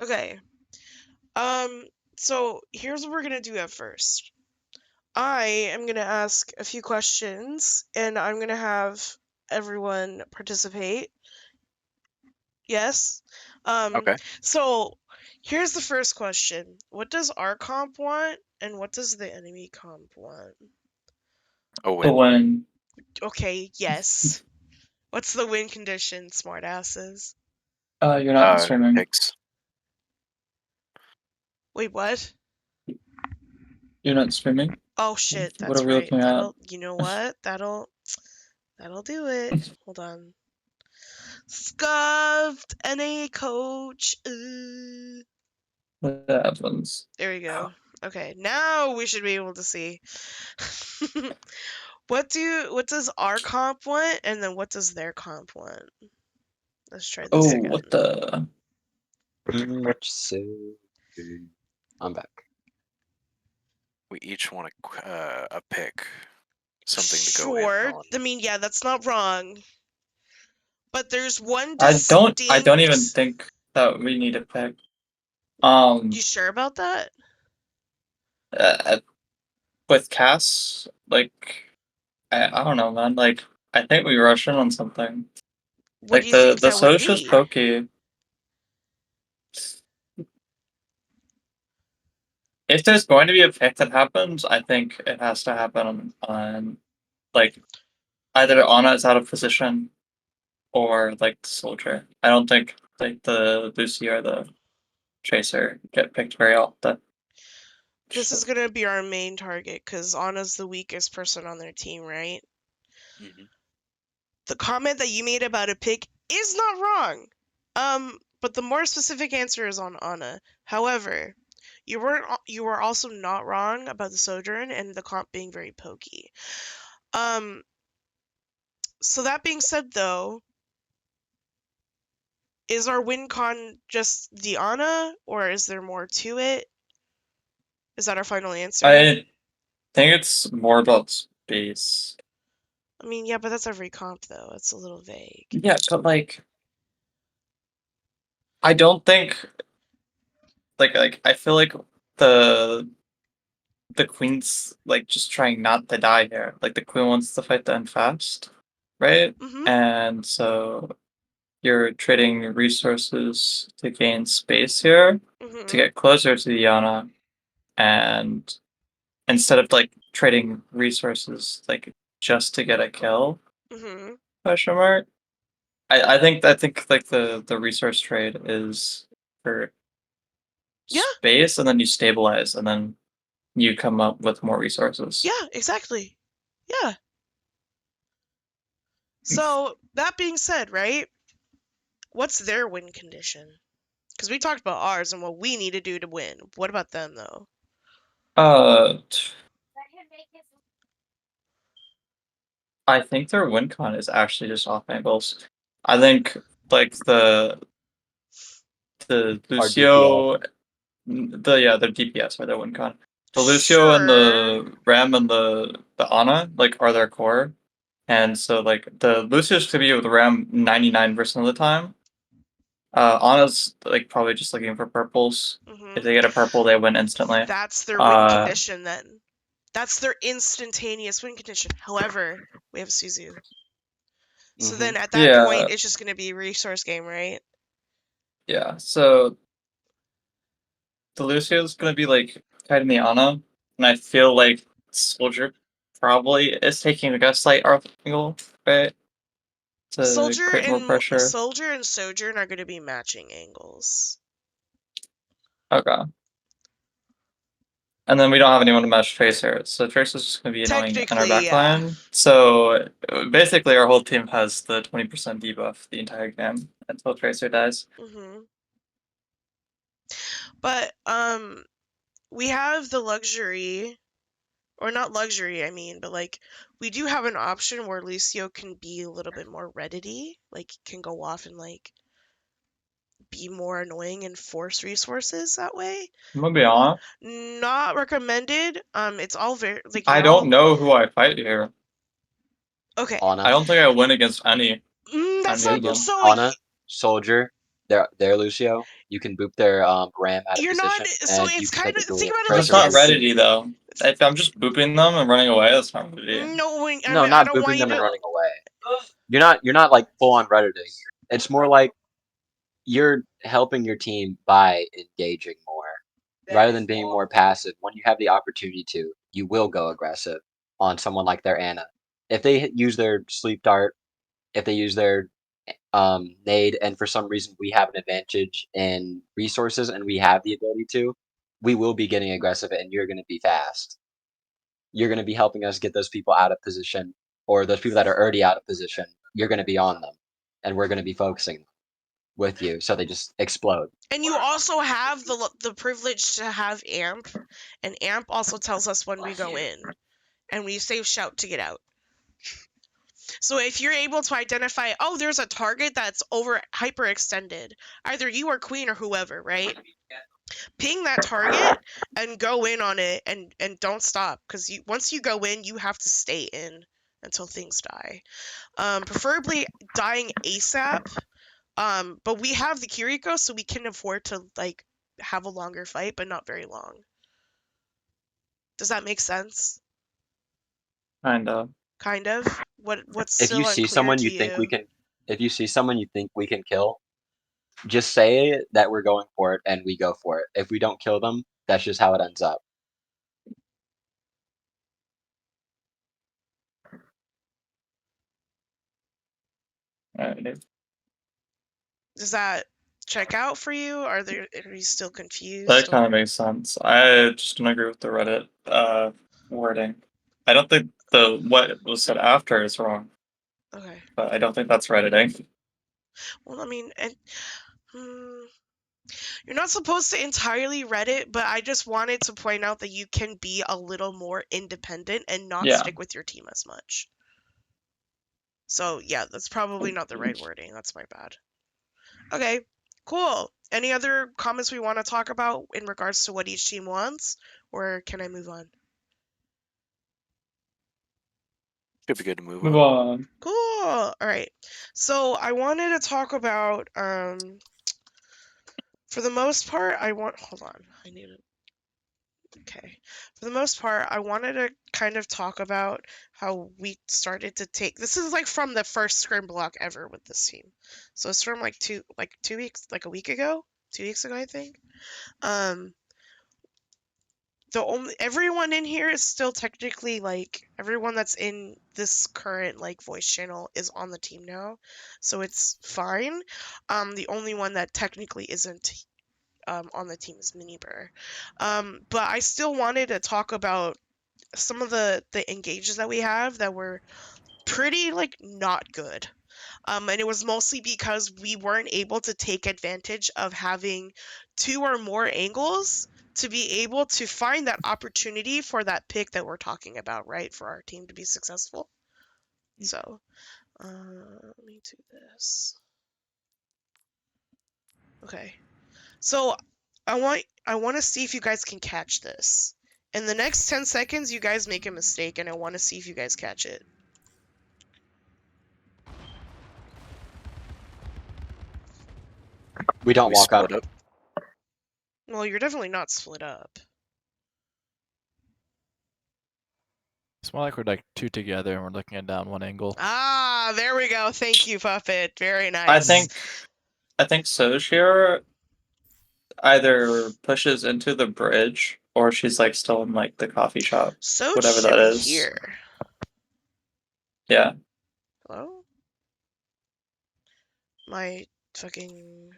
Okay. So here's what we're gonna do at first. I am gonna ask a few questions, and I'm gonna have everyone participate. Yes. Okay. So here's the first question. What does our comp want, and what does the enemy comp want? A The win. win. Okay, yes. What's the win condition, smartasses? You're not streaming. Picks. Wait, what? You're not streaming. Oh shit, What that's are we right. looking at? You know what? That'll do it. Hold on. Scuffed NA coach. What happens? There we go. Okay, now we should be able to see. What does our comp want, and then what does their comp want? Let's try this Oh, again. what the? Much so. I'm back. We each want a pick. Something to go Sure. in on. I mean, yeah, that's not wrong. But there's one I distinct... don't even think that we need a pick. You sure about that? With Cass, like, I don't know, man. Like, I think we rush in on something. What Like do you think the that would Sosha's be? pokey. If there's going to be a pick that happens, I think it has to happen on like either Ana is out of position or like the soldier. I don't think like the Lucy or the Tracer get picked very often. This is gonna be our main target, because Anna's the weakest person on their team, right? Mm-hmm. The comment that you made about a pick is not wrong. But the more specific answer is on Anna. However, you were also not wrong about the Sojourn and the comp being very pokey. So that being said, though, is our win con just the Ana, or is there more to it? Is that our final answer? I think it's more about space. I mean, yeah, but that's every comp, though. It's a little vague. Yeah, but like, I don't think like I feel like the queen's like just trying not to die here. Like the queen wants to fight the end fast, right? Mm-hmm. And so you're trading resources to gain space here Mm-hmm. to get closer to Diana, and instead of like trading resources like just to get a kill, Mm-hmm. question mark. I think like the resource trade is for Yeah. space, and then you stabilize, and then you come up with more resources. Yeah, exactly. Yeah. So, that being said, right? What's their win condition? Because we talked about ours and what we need to do to win. What about them, though? I think their win con is actually just off angles. I think like the Lucio, the DPS are their win con. The Lucio and the Rem and the Ana like are their core, and so like the Lucio's to be with Rem 99% of the time. Ana's like probably just looking for purples. Mm-hmm. If they get a purple, they win instantly. That's their win condition, then. That's their instantaneous win condition. However, we have Suzu. So then at that point, it's just going to be a resource game, right? Yeah, so the Lucio's going to be like fighting the Ana, and I feel like Soldier probably is taking like a slight off angle, right? To create more pressure. Soldier and Sojourn are going to be matching angles. Okay. And then we don't have anyone to match Tracer, so Tracer's just going to be annoying in our backline. Yeah. So basically, our whole team has the 20% debuff the entire game until Tracer dies. Mm-hmm. But we have the luxury, or not luxury, I mean, but like we do have an option where Lucio can be a little bit more reddity, like can go off and like be more annoying and force resources that way. I'm gonna be honest. Not recommended. It's all very like. I don't know who I fight here. Okay. Ana. I don't think I win against any. That's not so. Ana, Soldier, their Lucio, you can boop their ram out of You're not. position, So and you it's can kind of technically think about it But like it's tracer not this. his. reddity though. If I'm just booping them and running away, that's not reddity. No, I No, mean, I not don't want booping you them and to. running away. You're not like full on redditing. It's more like you're helping your team by engaging more rather than being more passive. When you have the opportunity to, you will go aggressive on someone like their Ana. If they use their sleep dart, if they use their nade, and for some reason we have an advantage in resources and we have the ability to, we will be getting aggressive and you're going to be fast. You're going to be helping us get those people out of position, or those people that are already out of position. You're going to be on them, and we're going to be focusing with you, so they just explode. And you also have the privilege to have amp, and amp also tells us when we go in, and we say shout to get out. So if you're able to identify, oh, there's a target that's hyperextended, either you or Queen or whoever, right? Ping that target and go in on it, and don't stop, because once you go in, you have to stay in until things die. Preferably dying ASAP. But we have the Kiriko, so we can afford to like have a longer fight, but not very long. Does that make sense? Kind of. Kind of. What's If you still see unclear someone to you think we you? can, if you see someone you think we can kill, just say that we're going for it, and we go for it. If we don't kill them, that's just how it ends up. Alright. Does that check out for you? Are you still That confused? kind of makes sense. I just don't agree with the Reddit wording. I don't think what was said after is wrong, Okay. but I don't think that's redditing. Well, I mean, you're not supposed to entirely read it, but I just wanted to point out that you can be a little more independent and not Yeah. stick with your team as much. So yeah, that's probably not the right wording. That's my bad. Okay, cool. Any other comments we want to talk about in regards to what each team wants, or can I move on? Should be good to move Move on. on. Cool. All right. So I wanted to talk about for the most part, hold on. Okay. For the most part, I wanted to kind of talk about how we started to take. This is like from the first scrim block ever with this team. So it's from like 2 weeks, like a week ago, 2 weeks ago, I think. Everyone in here is still technically like everyone that's in this current like voice channel is on the team now, so it's fine. The only one that technically isn't on the team is Minibur. But I still wanted to talk about some of the engages that we have that were pretty like not good. And it was mostly because we weren't able to take advantage of having 2 or more angles to be able to find that opportunity for that pick that we're talking about, right? For our team to be successful. So, let me do this. Okay. So, I want to see if you guys can catch this. In the next 10 seconds, you guys make a mistake, and I want to see if you guys catch it. We don't We walk up. split up. Well, you're definitely not split up. It's more like we're like 2 together and we're looking at down one angle. Ah, there we go. Thank you, Puppet. Very nice. I think Soshir either pushes into the bridge or she's like still in like the coffee shop. So Whatever that should be is. here. Yeah. Hello? My fucking...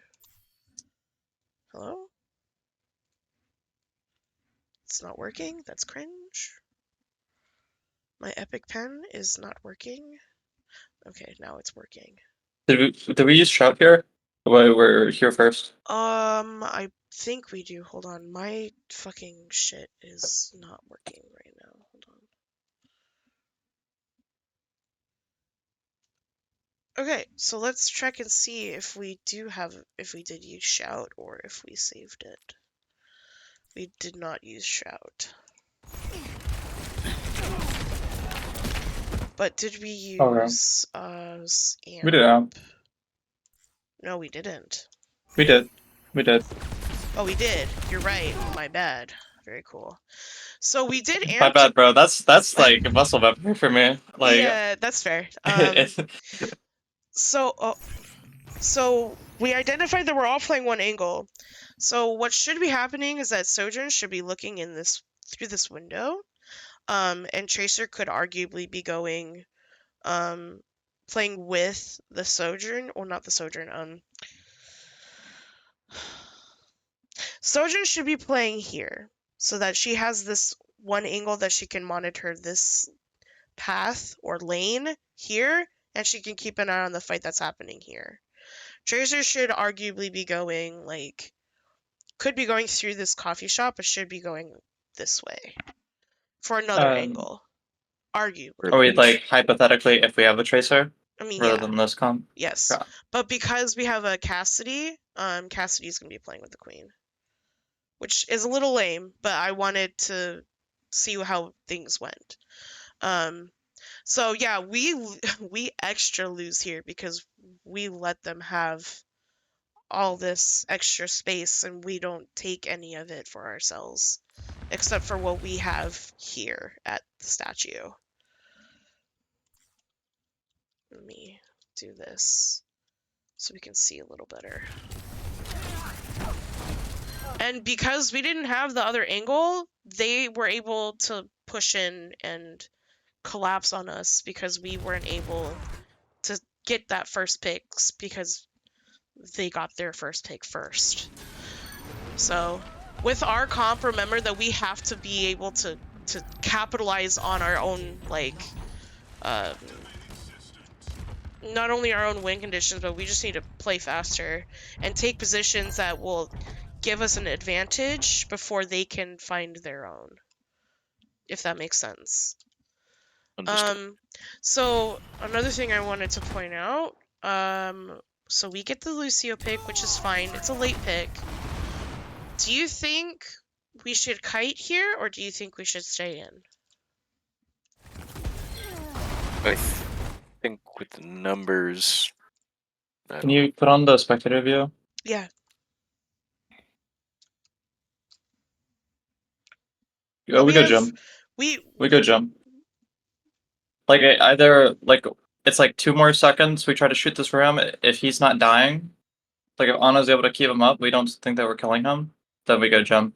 Hello? It's not working? That's cringe. My epic pen is not working. Okay, now it's working. Did we use shout here? We're here first. I think we do. Hold on. My fucking shit is not working right now. Hold on. Okay, so let's check and see if we did use shout or if we saved it. We did not use shout. But did we use amp? We did amp. No, we didn't. We did. We did. Oh, we did. You're right. My bad. Very cool. So we did My amp. bad, bro. That's like muscle memory for me. Like, Yeah, that's fair. So we identified that we're all playing one angle. So what should be happening is that Sojourn should be looking in this through this window, and Tracer could arguably be going, playing with the Sojourn, or not the Sojourn. Sojourn should be playing here, so that she has this one angle that she can monitor this path or lane here, and she can keep an eye on the fight that's happening here. Tracer should arguably be going, like, could be going through this coffee shop, but should be going this way for another angle. Arguably. Are we like hypothetically if we have a tracer I mean, rather yeah. than this comp? Yes. Yeah. But because we have a Cassidy, Cassidy's gonna be playing with the queen. Which is a little lame, but I wanted to see how things went. So yeah, we extra lose here because we let them have all this extra space and we don't take any of it for ourselves, except for what we have here at the statue. Let me do this so we can see a little better. And because we didn't have the other angle, they were able to push in and collapse on us because we weren't able to get that first picks because they got their first pick first. So with our comp, remember that we have to be able to capitalize on our own, like, not only our own win conditions, but we just need to play faster and take positions that will give us an advantage before they can find their own, if that makes sense. Understood. So another thing I wanted to point out, so we get the Lucio pick, which is fine. It's a late pick. Do you think we should kite here, or do you think we should stay in? I think with the numbers. Can you put on the spectator view? Yeah. Oh, we go jump. We go jump. Like either like it's like 2 more seconds. We try to shoot this ram. If he's not dying, like if Anna's able to keep him up, we don't think that we're killing him. Then we go jump.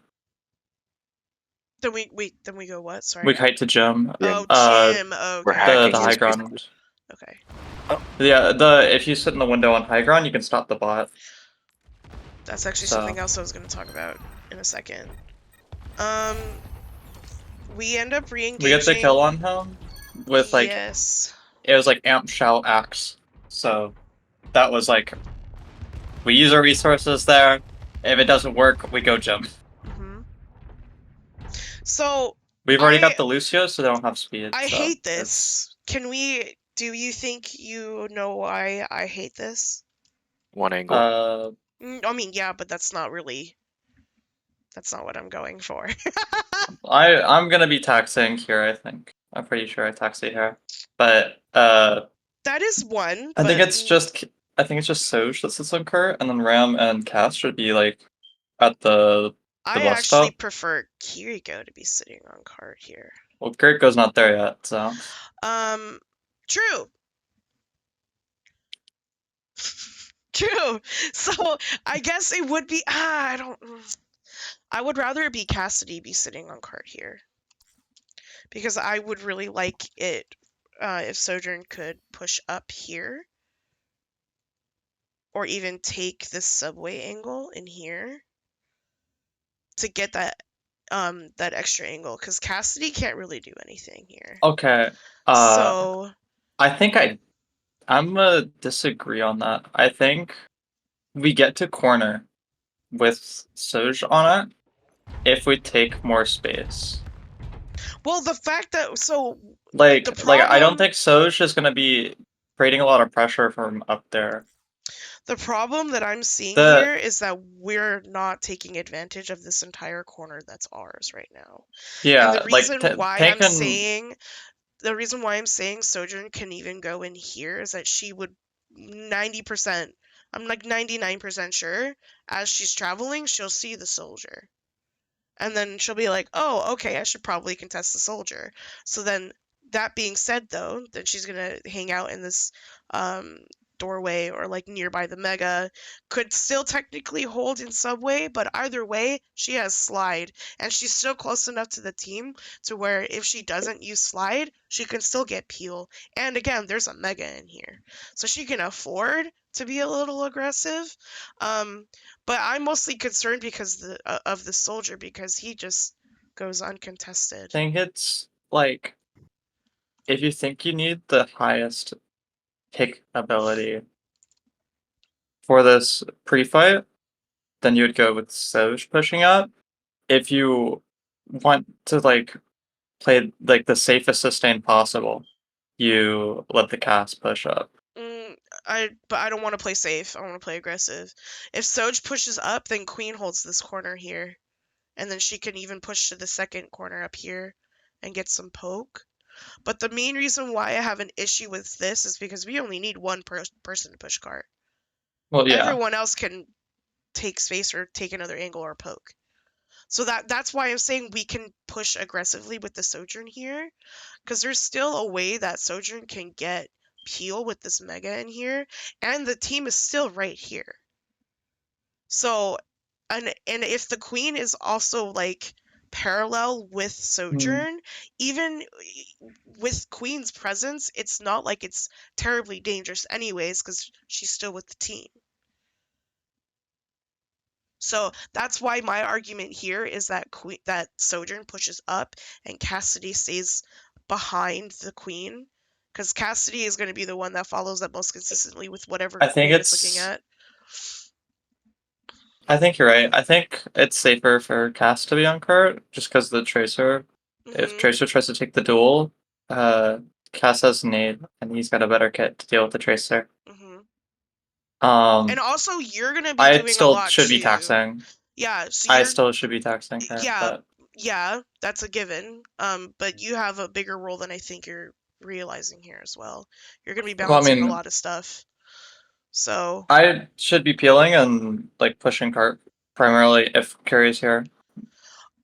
Then we go what? Sorry. We kite to gym. Oh, Jim. Okay. We're hacking the high his ground. business. Okay. Yeah, if you sit in the window on high ground, you can stop the bot. That's actually something else I was going to talk about in a second. We end up re-engaging. We get the kill on him with like yes. It was like amp shout axe. So that was like we use our resources there. If it doesn't work, we go jump. So we've already got the Lucio, so they don't have speed. I so hate this. Can we? Do you think you know why I hate this? One angle. I mean, yeah, but that's not really. That's not what I'm going for. I'm gonna be taxing here. I think I'm pretty sure I taxi here, but that is one. I think it's just Soj that sits on Kurt, and then Ram and Cass should be like at the I bus actually stop. prefer Kiriko to be sitting on cart here. Well, Kiriko's not there yet, so. True. True. So I guess it would be. I would rather it be Cassidy be sitting on cart here, because I would really like it if Sojourn could push up here, or even take this subway angle in here to get that extra angle, because Cassidy can't really do anything here. Okay. So I think I'm gonna disagree on that. I think we get to corner with Soj on it if we take more space. Well, the fact that I don't think Soj is gonna be creating a lot of pressure from up there. The problem that I'm seeing here is that we're not taking advantage of this entire corner that's ours right now. Yeah, and the reason why I'm saying Sojourn can even go in here is that she would 90% I'm like 99% sure as she's traveling, she'll see the soldier. And then she'll be like, oh, okay, I should probably contest the soldier. So then, that being said, though, then she's going to hang out in this doorway or like nearby the mega. Could still technically hold in subway, but either way, she has slide. And she's still close enough to the team to where if she doesn't use slide, she can still get peel. And again, there's a mega in here. So she can afford to be a little aggressive. But I'm mostly concerned because of the soldier, because he just goes uncontested. I think it's like if you think you need the highest pick ability for this pre-fight, then you would go with Soj pushing up. If you want to like play like the safest sustain possible, you let the cast push up. But I don't want to play safe. I want to play aggressive. If Soj pushes up, then Queen holds this corner here. And then she can even push to the second corner up here and get some poke. But the main reason why I have an issue with this is because we only need one person to push cart. Well, yeah. Everyone else can take space or take another angle or poke. So that's why I'm saying we can push aggressively with the Sojourn here, because there's still a way that Sojourn can get peel with this mega in here, and the team is still right here. So, and if the Queen is also like parallel with Sojourn, even with Queen's presence, it's not like it's terribly dangerous anyways, because she's still with the team. So that's why my argument here is that that Sojourn pushes up and Cassidy stays behind the Queen, because Cassidy is going to be the one that follows up most consistently with whatever I think Queen is looking at. I think you're right. I think it's safer for Cass to be on cart just because the Tracer. If Tracer tries to take the duel, Cass has nade and he's got a better kit to deal with the Tracer. And also, you're gonna be doing a lot I still should be too. taxing. Yeah, so I still should be taxing her. Yeah, But yeah, that's a given. But you have a bigger role than I think you're realizing here as well. You're gonna be balancing a lot of stuff. So I should be peeling and like pushing cart primarily if Curry's here.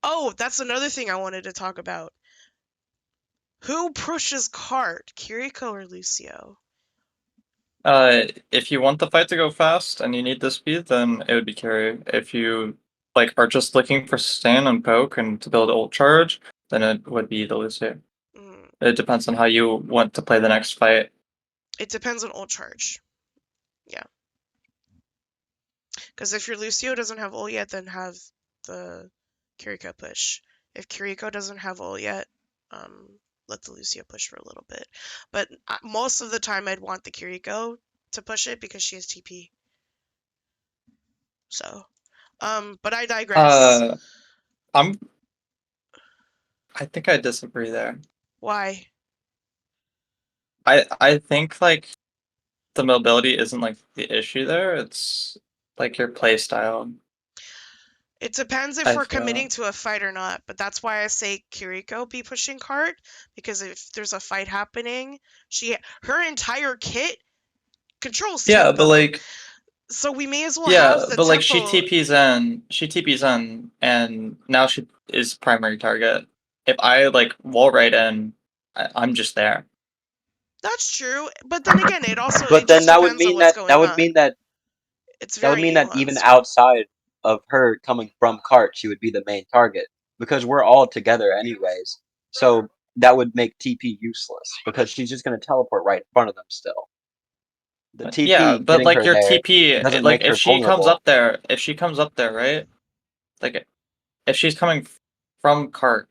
Oh, that's another thing I wanted to talk about. Who pushes cart, Kiriko or Lucio? If you want the fight to go fast and you need the speed, then it would be Curry. If you like are just looking for sustain and poke and to build ult charge, then it would be the Lucio. It depends on how you want to play the next fight. It depends on ult charge. Yeah. Because if your Lucio doesn't have ult yet, then have the Kiriko push. If Kiriko doesn't have ult yet, let the Lucio push for a little bit. But most of the time, I'd want the Kiriko to push it because she has TP. So, but I digress. I think I disagree there. Why? I think like the mobility isn't like the issue there. It's like your play style. It depends if we're committing to a fight or not, but that's why I say Kiriko be pushing cart, because if there's a fight happening, her entire kit controls tempo. Yeah, but like so we may as well have the but tempo. like she TPs in, and now she is primary target. If I like wall right in, I'm just there. That's true, but then again, it also. But it then just that would depends on mean what's that going on. It's that would mean that even outside of her coming from cart, she would be the main target because we're all together anyways. So that would make TP useless because she's just going to teleport right in front of them still. The TP, yeah, but getting like her your there TP, doesn't like make her vulnerable. if she comes up there, right? Like if she's coming from cart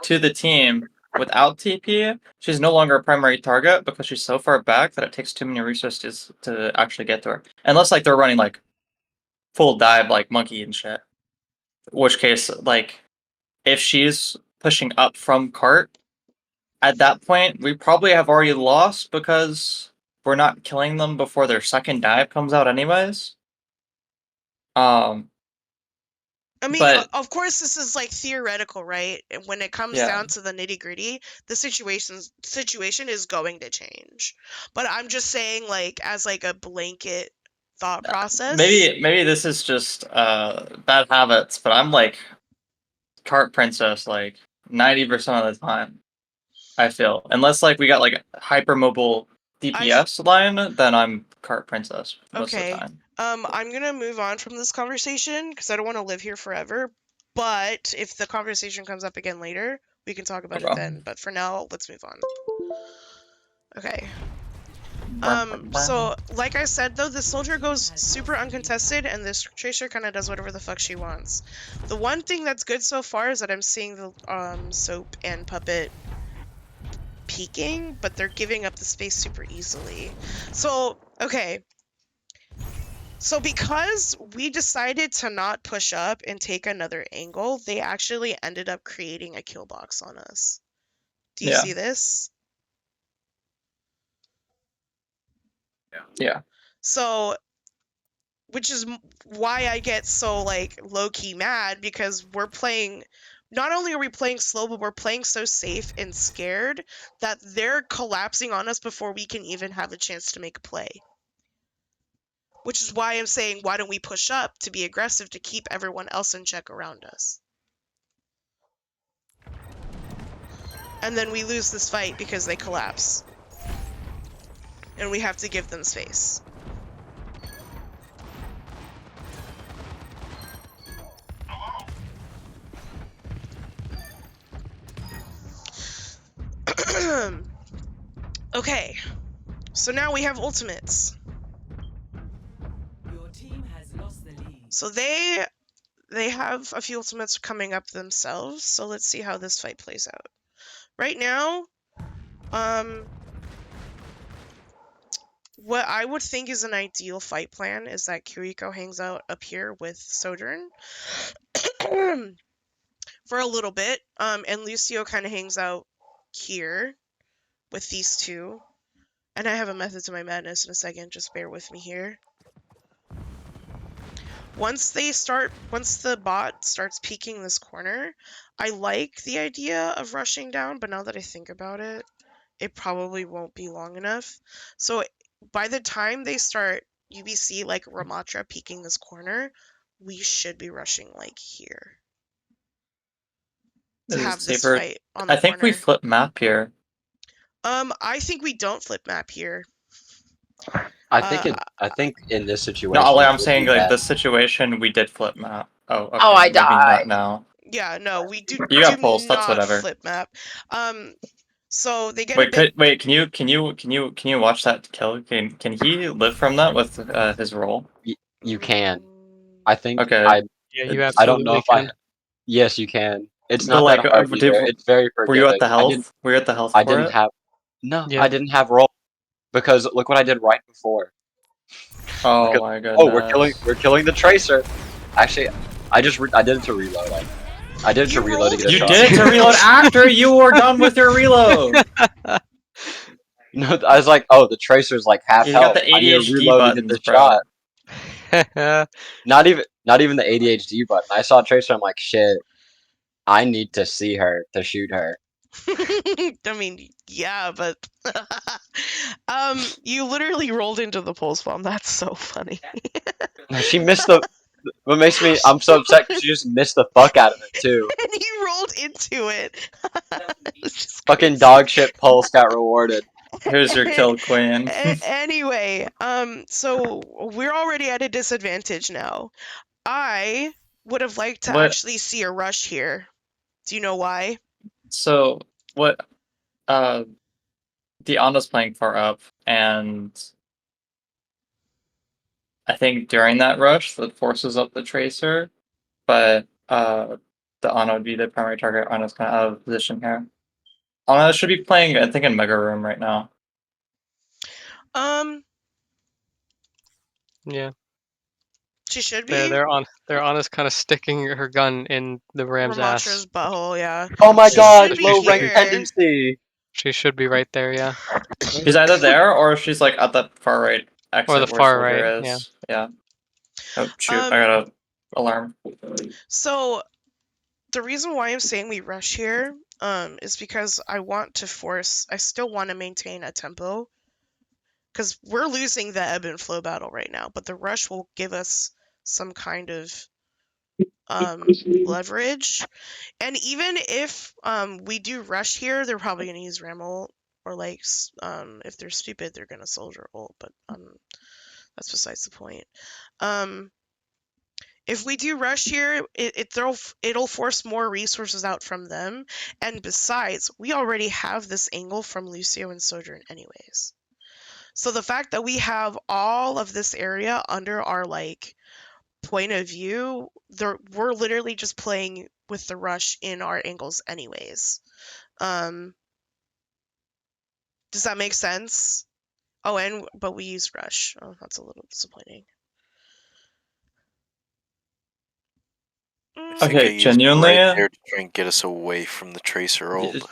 to the team without TP, she's no longer a primary target because she's so far back that it takes too many resources to actually get to her. Unless like they're running like full dive like monkey and shit. In which case, like if she's pushing up from cart, at that point we probably have already lost because we're not killing them before their second dive comes out anyways. I mean, but of course, this is like theoretical, right? And when it comes down to the nitty gritty, the situation is going to change. But I'm just saying, like, as like a blanket thought process. Maybe this is just bad habits, but I'm like cart princess like 90% of the time. I feel unless like we got like hypermobile DPS line, then I'm cart princess most of the Okay. time. I'm gonna move on from this conversation because I don't want to live here forever. But if the conversation comes up again later, we can talk about it Okay. then. But for now, let's move on. Okay. So like I said though, the soldier goes super uncontested and this tracer kind of does whatever the fuck she wants. The one thing that's good so far is that I'm seeing the soap and puppet peeking, but they're giving up the space super easily. So, okay. So because we decided to not push up and take another angle, they actually ended up creating a kill box on us. Do you Yeah. see this? Yeah. So, which is why I get so like low-key mad because we're playing, not only are we playing slow, but we're playing so safe and scared that they're collapsing on us before we can even have a chance to make a play. Which is why I'm saying, why don't we push up to be aggressive to keep everyone else in check around us? And then we lose this fight because they collapse. And we have to give them space. Okay, so now we have ultimates. Your team has lost the lead. So they have a few ultimates coming up themselves, so let's see how this fight plays out. Right now, what I would think is an ideal fight plan is that Kiriko hangs out up here with Sojourn for a little bit, and Lucio kind of hangs out here with these two. And I have a method to my madness in a second, just bear with me here. Once the bot starts peeking this corner, I like the idea of rushing down, but now that I think about it, it probably won't be long enough. So by the time they start UBC like Ramatra peeking this corner, we should be rushing like here to Is it have this safer? fight on the I think we corner. flip map here. I think we don't flip map here. I think in this situation. No, like it I'm would saying be like best. this situation we did flip map. Oh, okay. Oh, I Maybe died. not now. Yeah, no, we do, You got do pulse, that's not whatever. flip map. So they get a Wait, bit. can you watch that kill? Can he live from that with his roll? You can. I think Okay. I Yeah, you I don't know absolutely if I. can. Yes, you can. It's But not like, that hard either. It's very were you at forgiving. the health? Were you at the health I for didn't it? have. No, Yeah. I didn't have roll because look what I did right before. Oh Because- my goodness. Oh, we're killing the tracer. Actually, I did it to reload. I did it to You reload to rolled get a You shot. did it to reload after you were done with your reload. No, I was like, oh, the tracer's like half You health. got the I need to ADHD reload to get buttons, the bro. shot. Not even the ADHD button. I saw Tracer. I'm like, shit. I need to see her to shoot her. I mean, yeah, but you literally rolled into the pulse bomb. That's so funny. She missed the. What makes me I'm so upset because she just missed the fuck out of it too. And you rolled into it. It's just Fucking crazy. dog shit pulse got rewarded. Here's your kill, queen. Anyway, so we're already at a disadvantage now. I would have liked to What- actually see a rush here. Do you know why? So what? Diana's playing far up, and I think during that rush that forces up the tracer, but the Ana would be the primary target. Ana's kind of out of position here. Ana should be playing, I think, in Mega Room right now. Yeah. She should be. They're on us kind of sticking her gun in the ram's Ramatra's ass. butthole, yeah. Oh my She god, should be low rank here. tendency. She should be right there, yeah. She's either there or she's like at the far right exit Or the where far Soldier right, is. Yeah. Oh shoot! Um, I got a alarm. So the reason why I'm saying we rush here, is because I still want to maintain a tempo. because we're losing the ebb and flow battle right now, but the rush will give us some kind of leverage. And even if we do rush here, they're probably gonna use ram ult, or like if they're stupid, they're gonna soldier ult. But that's besides the point. If we do rush here, it'll force more resources out from them, and besides, we already have this angle from Lucio and Sojourn anyways. So the fact that we have all of this area under our like point of view, we're literally just playing with the rush in our angles anyways. Does that make sense? Oh, but we use rush. Oh, that's a little disappointing. I think I Okay, used genuinely. right there to try and get us away from the tracer ult.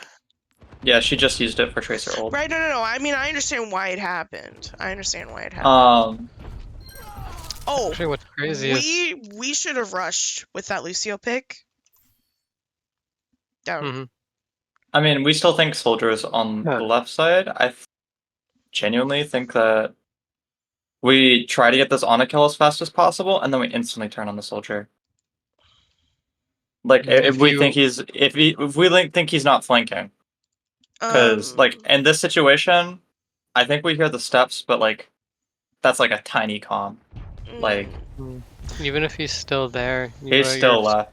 Yeah, she just used it for tracer ult. Right? No. I mean, I understand why it happened. Oh, Actually, what's crazy is we should have rushed with that Lucio pick. Down. I mean, we still think soldiers on the left side. I genuinely think that we try to get this Ana kill as fast as possible, and then we instantly turn on the soldier. Like if we think he's think he's not flanking, because like in this situation, I think we hear the steps, but like that's like a tiny comm. Like even if he's still there, he's still left.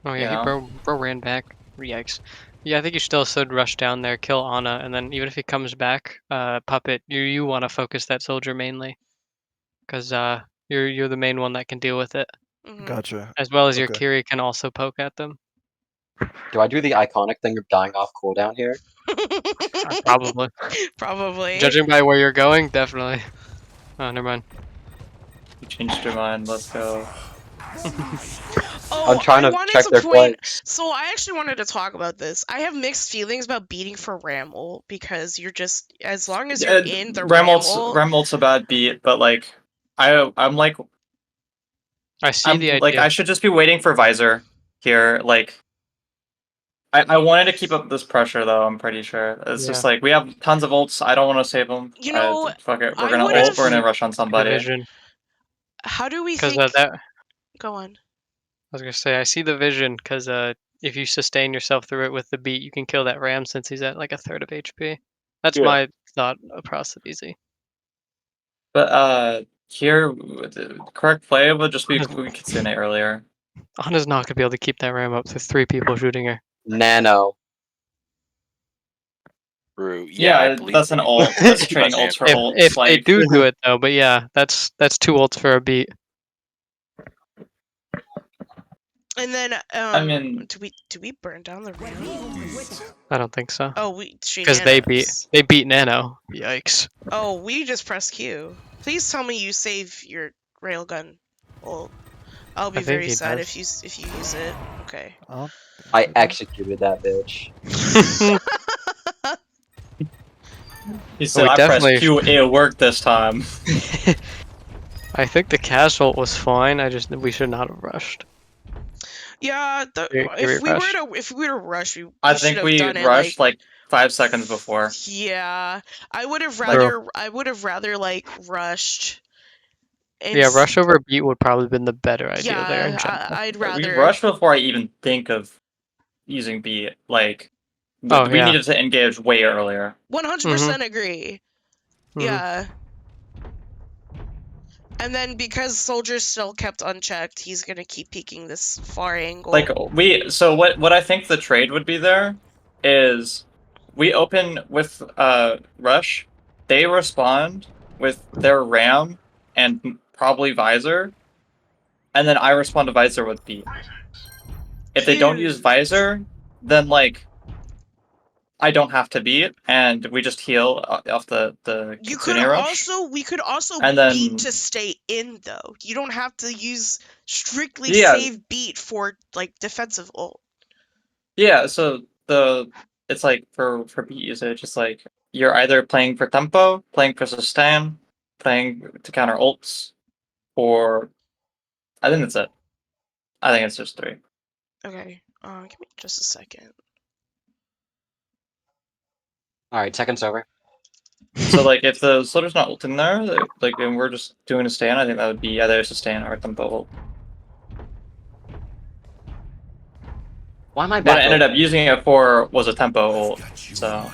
Oh yeah, bro ran back. Yikes. Yeah, I think you still should rush down there, kill Ana, and then even if he comes back, Puppet, you want to focus that soldier mainly, because you're the main one that can deal with it. Gotcha. As well as your Kiri can also poke at them. Do I do the iconic thing of dying off cooldown here? Probably. Probably. Judging by where you're going, definitely. Oh, never mind. You changed your mind. Let's go. I'm trying to check their flanks. So I actually wanted to talk about this. I have mixed feelings about beating for ram ult, because you're just, as long as you're in the ram ult's a bad beat, but like I'm like I see the idea. Like I should just be waiting for visor here. Like I wanted to keep up this pressure though. I'm pretty sure it's just like we have tons of ults. I don't want to save them. You know, fuck it. We're gonna ult. We're gonna rush on somebody. How do we think? Go on. I was gonna say I see the vision, because if you sustain yourself through it with the beat, you can kill that ram since he's at like a third of HP. That's my thought across it easy. But here the correct play would just be Kitsune earlier. Ana's not gonna be able to keep that ram up to 3 people shooting her. Nano. Yeah, that's an ult. That's trading ults for ults. If they do it though, but yeah, that's 2 ults for a beat. And then I mean, do we burn down the ram? I don't think so. Oh, because they beat Nano. Yikes. Oh, we just press Q. Please tell me you save your railgun. Well, I'll be very sad if you use it. Okay. I executed that bitch. He said I pressed Q. It worked this time. I think the cast ult was fine. We should not have rushed. Yeah, if we were to rush, I think we rushed like 5 seconds before. Yeah, I would have rather like rushed. Yeah, rush over beat would probably been the better idea there. I'd rather. We rushed before I even think of using beat. Like, we needed to engage way earlier. 100% agree. Yeah. And then because soldiers still kept unchecked, he's gonna keep peeking this far angle. Like so what I think the trade would be there is we open with rush, they respond with their ram and probably visor, and then I respond to visor with beat. If they don't use visor, then like I don't have to beat, and we just heal off the we could also beat to stay in though. You don't have to use strictly save beat for like defensive ult. Yeah, so it's like for beat usage, it's like you're either playing for tempo, playing for sustain, playing to counter ults, or I think that's it. I think it's just 3. Okay, give me just a second. All right, seconds over. So like if the soldier's not ulting there, like and we're just doing a stand, I think that would be either a sustain or a tempo ult. Why am I What back? I ended up using it for was a tempo ult. So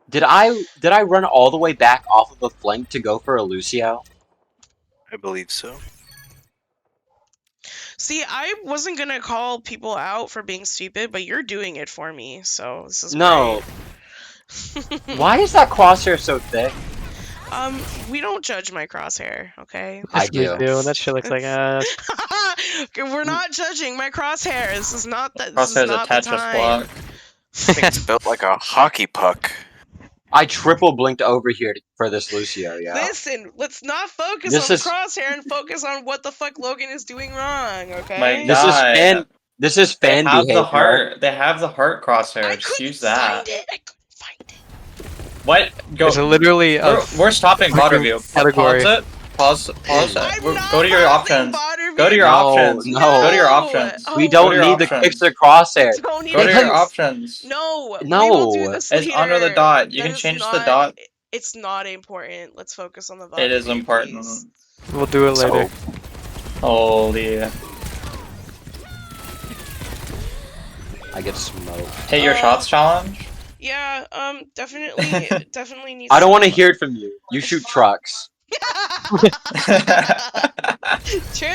Did I run all the way back off of the flank to go for a Lucio? I believe so. See, I wasn't gonna call people out for being stupid, but you're doing it for me, so this is No. great. Why is that crosshair so thick? We don't judge my crosshair, okay? I Yes, we do. do. That shit looks like ass. Okay, we're not judging my crosshair. This is not that. This crosshair is is a not the Tetris time. block. I think it's built like a hockey puck. I triple blinked over here for this Lucio, yo. Listen, let's not focus This on the is- crosshair and focus on what the fuck Logan is doing wrong, okay? My This is guy, fan. This is they fan have behavior. the heart. They have the heart crosshair. I Just couldn't use that. find it. I couldn't find it. What? Go. It's literally a We're stopping VOD fucking review. category. Pause it. Pause it. I'm not Go to your pausing options. VOD review. Go to your No, options. no. Go to your options. Oh, We Go don't to your need to options. fix the crosshair. Don't need Go to it. your options. No, we No. will do this It's later. under the dot. You That can is change the not- dot. It's not important. Let's focus on the VOD It is review, important. please. We'll do it later. Holy. I get smoked. Hit your shots challenge. Yeah, definitely needs. I don't want to hear it from you. You shoot trucks. True.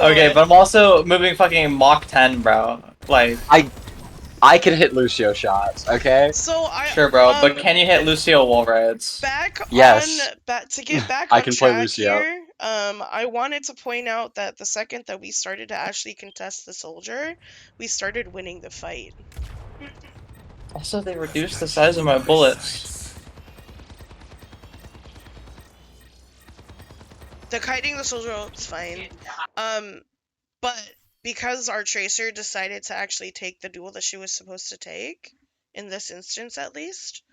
Okay, but I'm also moving fucking Mach 10, bro. Like, I can hit Lucio shots, okay? So I sure, bro. But can you hit Lucio wall rides? Yes. To get back I on can play track Lucio. here, I wanted to point out that the second that we started to actually contest the soldier, we started winning the fight. Also, they reduced the size of my bullets. The kiting the soldier is fine. But because our tracer decided to actually take the duel that she was supposed to take, in this instance at least,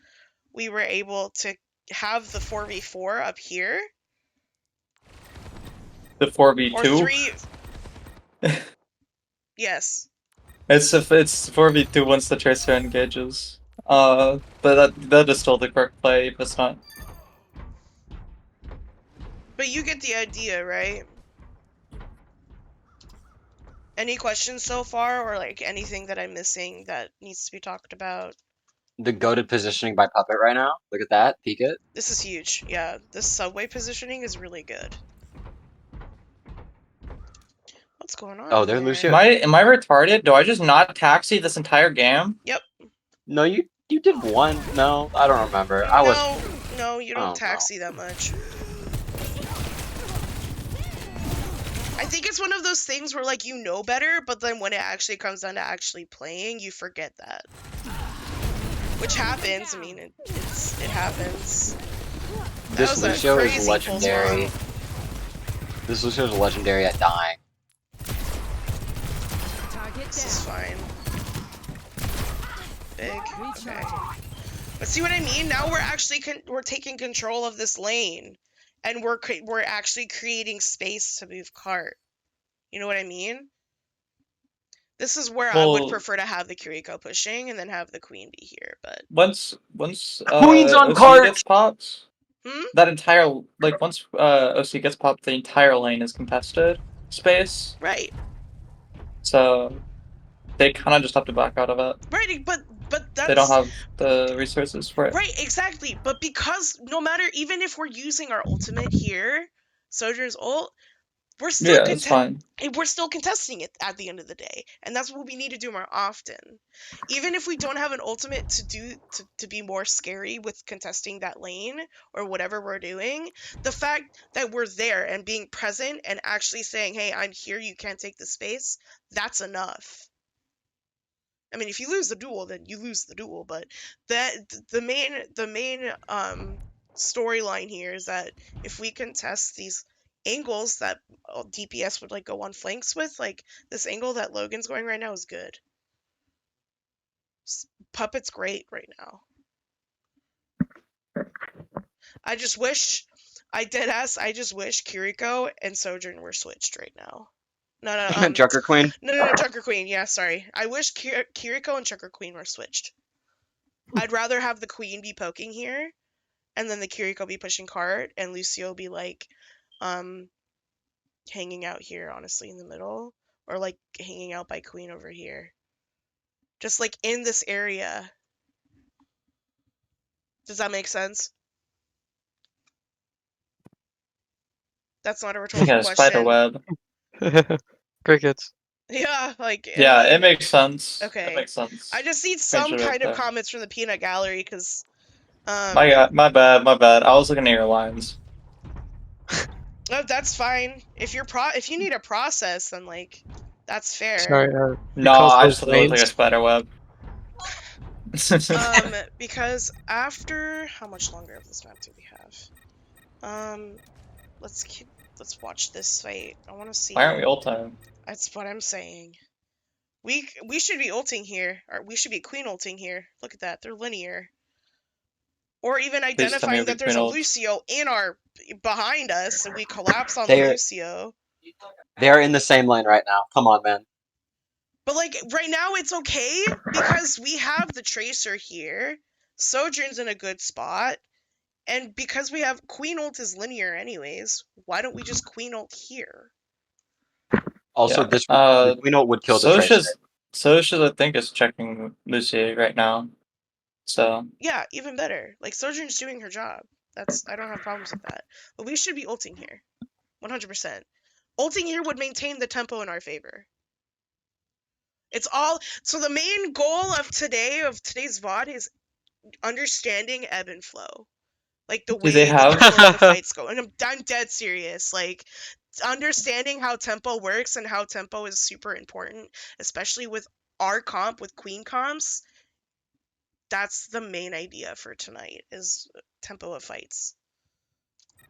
we were able to have the 4v4 up here. The 4v2? Or 3... Yes. It's 4v2 once the tracer engages. But that is still the correct play, but it's not. But you get the idea, right? Any questions so far, or like anything that I'm missing that needs to be talked about? The goated positioning by Puppet right now. Look at that. Peek it. This is huge. Yeah, this subway positioning is really good. What's going on? Oh, there's here? Lucio. Am I retarded? Do I just not taxi this entire game? Yep. No, you did one. No, I don't remember. I was. No, you don't Oh, taxi that much. I think it's one of those things where like you know better, but then when it actually comes down to actually playing, you forget that. Which happens. I mean, it happens. This Lucio is legendary. Pulse This Lucio is legendary at dying. This is fine. Big. Okay. But see what I mean? Now we're actually we're taking control of this lane, and we're actually creating space to move cart. You know what I mean? This is where I would prefer to have the Kiriko pushing and then have the queen be here. But Once Queen's on OC cart! gets popped, that entire once OC gets popped, the entire lane is contested space. Right. So they kind of just have to back out of it. Right, but that's... They don't have the resources for it. Right, exactly. But because no matter, even if we're using our ultimate here, Sojourner's ult, we're still it's fine. We're still contesting it at the end of the day, and that's what we need to do more often. Even if we don't have an ultimate to be more scary with contesting that lane or whatever we're doing, the fact that we're there and being present and actually saying, "Hey, I'm here. You can't take the space." That's enough. I mean, if you lose the duel, then you lose the duel. But the main storyline here is that if we contest these angles that DPS would like go on flanks with, like this angle that Logan's going right now is good. Puppet's great right now. I just wish Kiriko and Sojourn were switched right now. No, Junker Queen? No, Junker Queen. Yeah, sorry. I wish Kiriko and Junker Queen were switched. I'd rather have the queen be poking here and then the Kiriko will be pushing cart, and Lucio will be like, hanging out here, honestly, in the middle, or like hanging out by Queen over here, just like in this area. Does that make sense? That's not a rhetorical Yeah, spider question. web. Crickets. Yeah, like I Yeah, mean, it makes sense. okay. It makes sense. I just need Strange some to kind of there. comments from the peanut gallery, because My bad. I was looking at your lines. oh, that's fine. If you need a process, then like that's fair. Sorry, you No, called I those just thought it looked like a lanes? spider web. Because after how much longer of this map do we have? Let's watch this fight. I want to see. Why aren't we ulting? That's what I'm saying. We should be ulting here, or we should be queen ulting here. Look at that, they're linear. Or even Please tell me identifying it'll that be there's a queen ults. Lucio in our behind us, and we collapse on They're Lucio. they're in the same lane right now. Come on, man. But like right now, it's okay because we have the Tracer here. Sojourn's in a good spot, and because we have Queen ult is linear anyways. Why don't we just Queen ult here? Also, Yeah. the Queen ult would kill the Tracer. Socia's I think is checking Lucy right now. So Yeah, even better. Like Sojourn's doing her job. I don't have problems with that. But we should be ulting here, 100%. Ulting here would maintain the tempo in our favor. It's all so the main goal of today's VOD is understanding ebb and flow. Like the way they the have- flow of the fights go. And I'm dead serious. Like understanding how tempo works and how tempo is super important, especially with our comp, with Queen comps. That's the main idea for tonight is tempo of fights.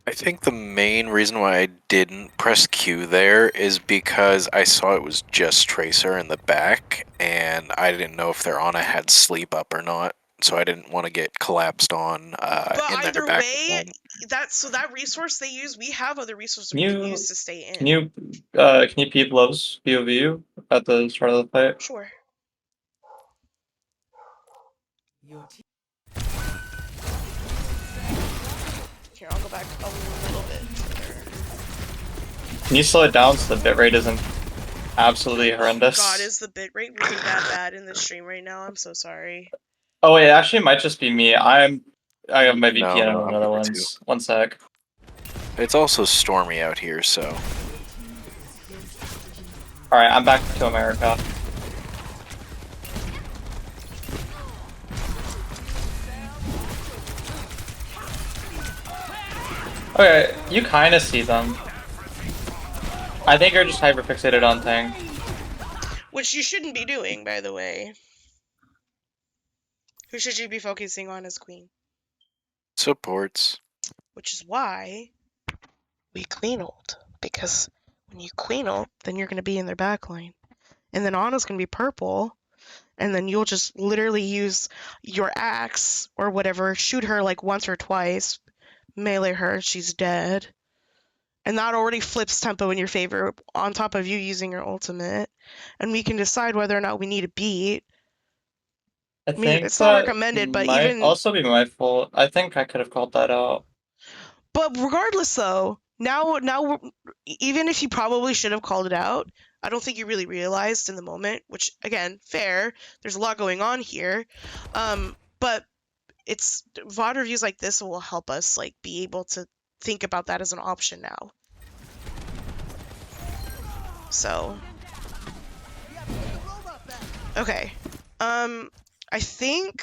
I think the main reason why I didn't press Q there is because I saw it was just Tracer in the back, and I didn't know if their Ana had sleep up or not, so I didn't want to get collapsed on But in their either back. way, that resource they use, we have other resources we can use to stay in. Can you peep Love's POV at the start of the fight? Sure. Here, I'll go back a little bit further. Can you slow it down so the bitrate isn't absolutely horrendous? God, is the bitrate really that bad in this stream right now? I'm so sorry. Oh, it actually might just be me. I have my VPN No, on I'm another here ones. 1 sec. It's also stormy out here, so. Alright, I'm back to America. Okay, you kinda see them. I think you're just hyperfixated on Tang. Which you shouldn't be doing, by the way. Who should you be focusing on as queen? Supports. Which is why we queen ult. Because when you queen ult, then you're going to be in their backline. And then Ana's going to be purple. And then you'll just literally use your axe or whatever, shoot her like once or twice, melee her, she's dead. And that already flips tempo in your favor on top of you using your ultimate. And we can decide whether or not we need a beat. I mean, think it's not that recommended, but might even also be my fault. I think I could have called that out. But regardless, though, now even if you probably should have called it out, I don't think you really realized in the moment. Which again, fair. There's a lot going on here, but it's VOD reviews like this will help us like be able to think about that as an option now. So, okay, I think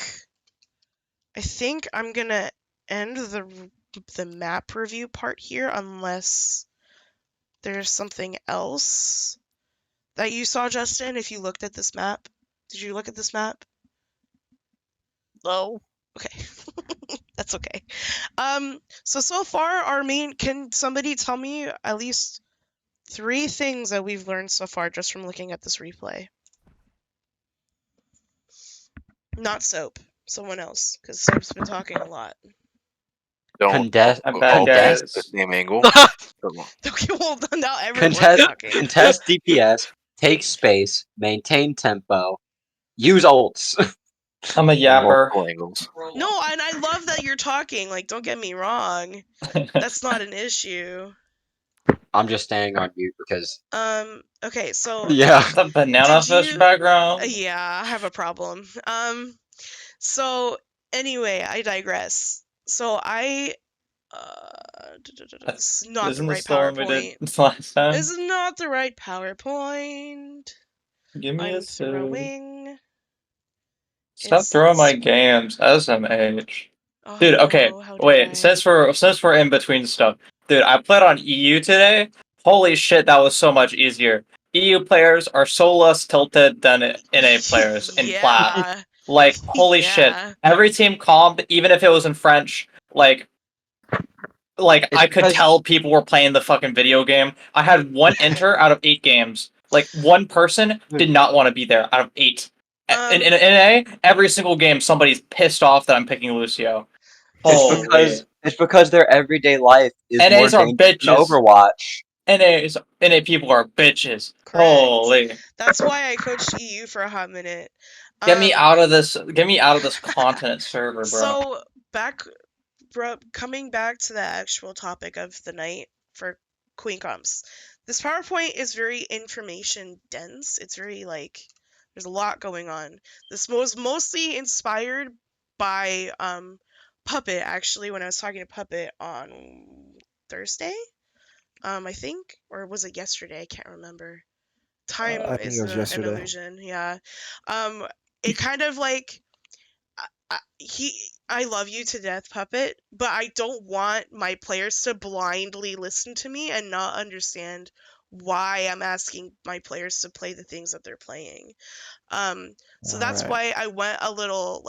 I'm gonna end the map review part here unless there's something else that you saw, Justin. If you looked at this map, did you look at this map? No. Okay. That's okay. So far our main, can somebody tell me at least 3 things that we've learned so far just from looking at this replay? Not Soap, someone else, because Soap's been talking a lot. Don't I'm bad, all guys. the same angle. Okay, well, now everyone's talking. Contest DPS, take space, maintain tempo, use ults. I'm a yapper. Multiple angles. No, and I love that you're talking. Like, don't get me wrong. That's not an issue. I'm just staying on mute because Okay, so yeah. The banana Did fish you- background. yeah, I have a problem. So anyway, I digress. So this is not the Isn't right this the one we PowerPoint. did last time? This is not the right PowerPoint. Give me a I'm sip. throwing. Stop throwing my games, SMH. Oh, Dude, okay, no, how dare wait, I? since we're in between stuff. Dude, I played on EU today. Holy shit, that was so much easier. EU players are so less tilted than NA players in plat. Yeah. Like, holy shit. Yeah. Every team calmed, even if it was in French. Like It's I could because- tell people were playing the fucking video game. I had one enter out of 8 games. Like, one person did not want to be there out of 8. In NA, every single game, somebody's pissed off that I'm picking Lucio. It's because their everyday life is more NAs are dangerous than bitches. Overwatch. NA people are bitches. Correct. Holy. That's why I coached EU for a hot minute. Get me out of this continent server, bro. So coming back to the actual topic of the night for Queen Comps. This PowerPoint is very information dense. It's very there's a lot going on. This was mostly inspired by Puppet, actually, when I was talking to Puppet on Thursday, I think, or was it yesterday? I can't remember. Time I think is it was an yesterday. illusion. Yeah. It kind of I love you to death, Puppet, but I don't want my players to blindly listen to me and not understand why I'm asking my players to play the things that they're playing. So that's why I went a little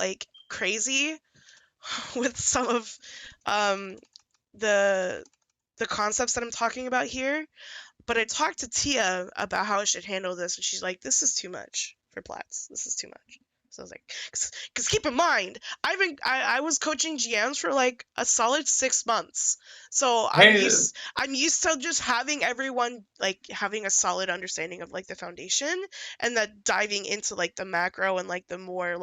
crazy with some of the concepts that I'm talking about here. But I talked to Tia about how I should handle this, and she's like, "This is too much for Plats. This is too much." So I was like, "Cause keep in mind, I was coaching GMs for a solid 6 months, so I'm used to just having everyone having a solid understanding of the foundation, and that diving into the macro and the more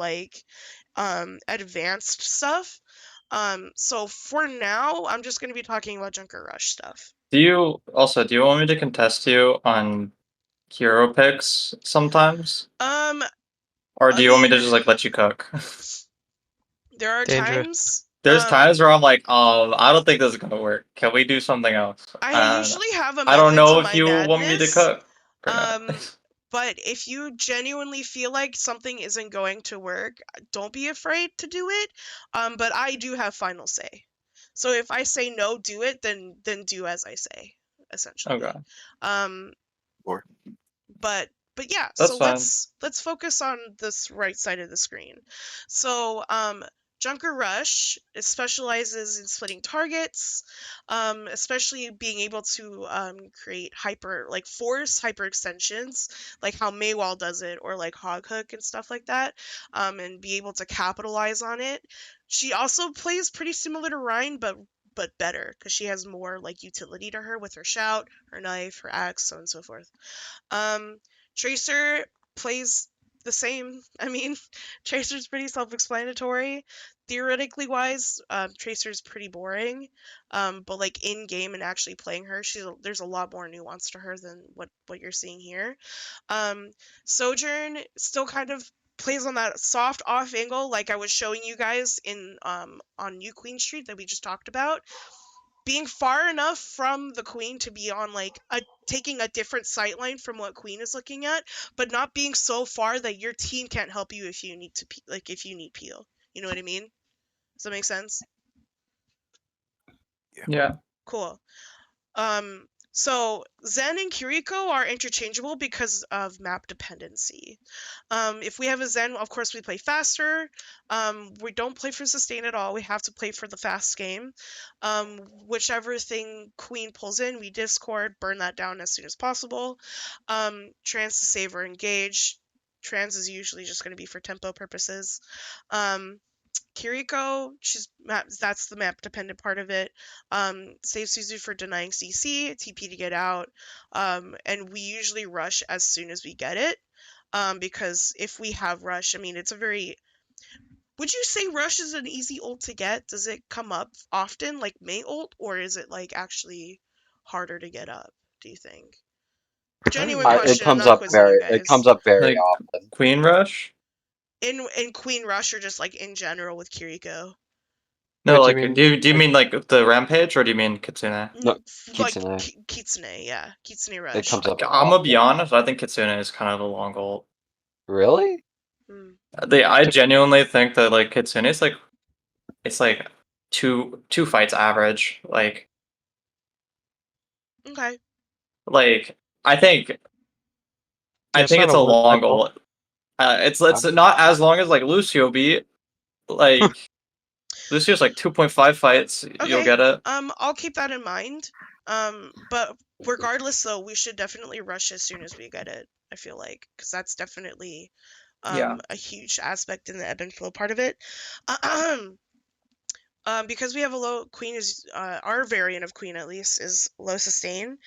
advanced stuff. So for now, I'm just gonna be talking about Junker Rush stuff. Do you want me to contest you on hero picks sometimes? Or do you want me to just let you cook? There are times. There's times where I'm like, I don't think this is gonna work. Can we do something else? I usually have a I don't method know to if my you madness. want me to cook. Or not. But if you genuinely feel like something isn't going to work, don't be afraid to do it. But I do have final say. So if I say no, do it, then do as I say, essentially. Okay. But yeah, That's so fine. let's focus on this right side of the screen. So Junker Rush specializes in splitting targets, especially being able to create force hyper extensions, like how Maywall does it, or Hog Hook and stuff like that, and be able to capitalize on it. She also plays pretty similar to Ryan, but better, because she has more utility to her with her shout, her knife, her axe, so on and so forth. Tracer plays the same. I mean, Tracer's pretty self-explanatory. Theoretically wise, Tracer's pretty boring. But in game and actually playing her, there's a lot more nuance to her than what you're seeing here. Sojourn still kind of plays on that soft off angle, like I was showing you guys in on New Queen Street that we just talked about. Being far enough from the queen to be on taking a different sightline from what queen is looking at, but not being so far that your team can't help you if you need to if you need peel. You know what I mean? Does that make sense? Yeah. Cool. So Zen and Kiriko are interchangeable because of map dependency. If we have a Zen, of course we play faster. We don't play for sustain at all. We have to play for the fast game. Whichever thing Queen pulls in, we discord, burn that down as soon as possible. Trans to save or engage. Trans is usually just going to be for tempo purposes. Kiriko, that's the map dependent part of it. Save Suzu for denying CC, TP to get out, and we usually rush as soon as we get it. Because if we have rush, I mean, it's a very Would you say Rush is an easy ult to get? Does it come up often, like May ult, or is it like actually harder to get up? Do you think? Genuine It question. I'm comes not up quizzing you very. It guys. comes up very Like often. Queen Rush? In Queen Rush or just like in general with Kiriko? No, What do you like mean? do you mean like the Rampage or do you mean Kitsune? No, Like Kitsune. Kitsune, yeah. Kitsune Rush. It comes up. I'm gonna be honest, I think Kitsune is kind of a long ult. Really? Hmm. I genuinely think that like Kitsune is like it's like two fights average. Okay. Like I think Yeah, it's not a a one long cycle. ult. It's not as long as like Lucio beat. Like Lucio's like 2.5 fights, you'll Okay. get it. I'll keep that in mind. But regardless though, we should definitely rush as soon as we get it, I feel like, because that's definitely Yeah. a huge aspect in the ebb and flow part of it. Because we have a low queen is our variant of queen at least is low sustain.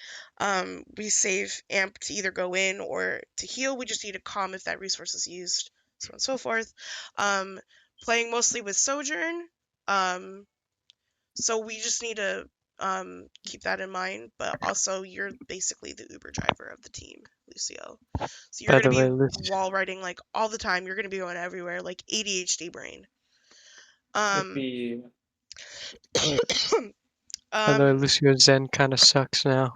We save amp to either go in or to heal. We just need to calm if that resource is used, so on and so forth. Playing mostly with Sojourn. So we just need to keep that in mind. But also, you're basically the Uber driver of the team, Lucio. So you're By gonna the way, be Lucio, wall riding like all the time. You're gonna be going everywhere, like ADHD brain. It'd be by the way, Um, Lucio Zen kind of sucks now. So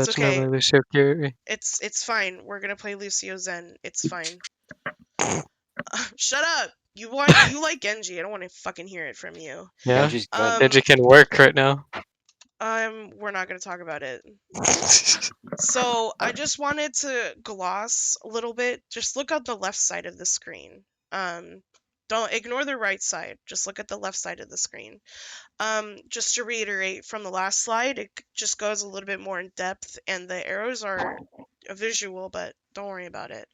it's it's okay. normally Lucio Curie. It's fine. We're gonna play Lucio Zen. It's fine. Shut up. You like Genji. I don't want to fucking hear it from you. Yeah, Genji's good. Genji can work right now. We're not gonna talk about it. So I just wanted to gloss a little bit. Just look at the left side of the screen. Don't ignore the right side. Just look at the left side of the screen. Just to reiterate from the last slide, it just goes a little bit more in depth, and the arrows are a visual, but don't worry about it.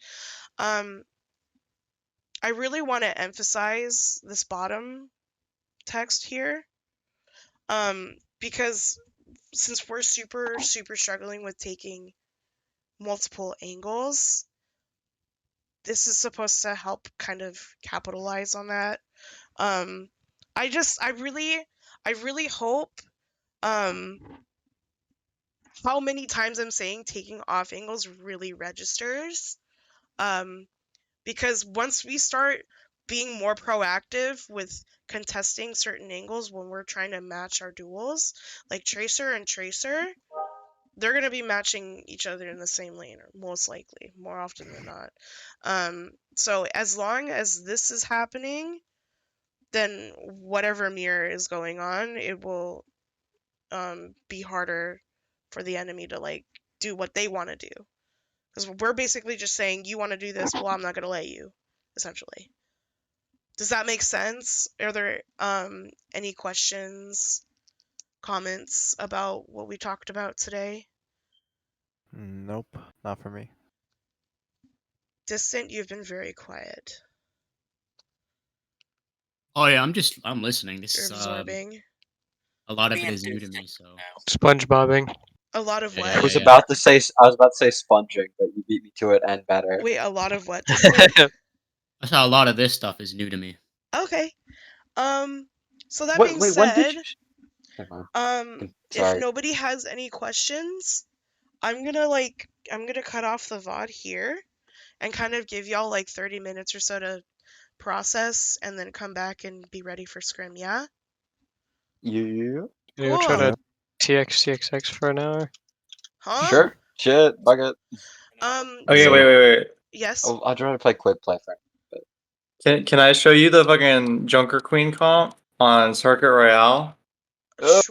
I really want to emphasize this bottom text here, because since we're super struggling with taking multiple angles, this is supposed to help kind of capitalize on that. I really hope how many times I'm saying taking off angles really registers. Because once we start being more proactive with contesting certain angles when we're trying to match our duels, like Tracer and Tracer, they're going to be matching each other in the same lane, or most likely, more often than not. So as long as this is happening, then whatever mirror is going on, it will be harder for the enemy to like do what they want to do. Because we're basically just saying, you want to do this, well, I'm not going to let you, essentially. Does that make sense? Are there any questions, comments about what we talked about today? Nope, not for me. Distant, you've been very quiet. Oh yeah, I'm listening. This You're is absorbing. a lot of it is new to me, so SpongeBobbing. A lot of Yeah, what? I was yeah. about to say. I was about to say sponging, but you beat me to it and better. Wait, a lot of what, Distant? That's how a lot of this stuff is new to me. Okay. So that Wait, being wait. When did said, you? Never mind. if Sorry. nobody has any questions, I'm gonna cut off the VOD here and kind of give y'all like 30 minutes or so to process and then come back and be ready for scrim, yeah? Yeah. You Cool. try to TXX for an hour? Huh? Sure. Shit. Bucket. Okay, so- wait. Yes. Oh, I'll try to play quick play for. Can I show you the fucking Junker Queen comp on Circuit Royale? Sure.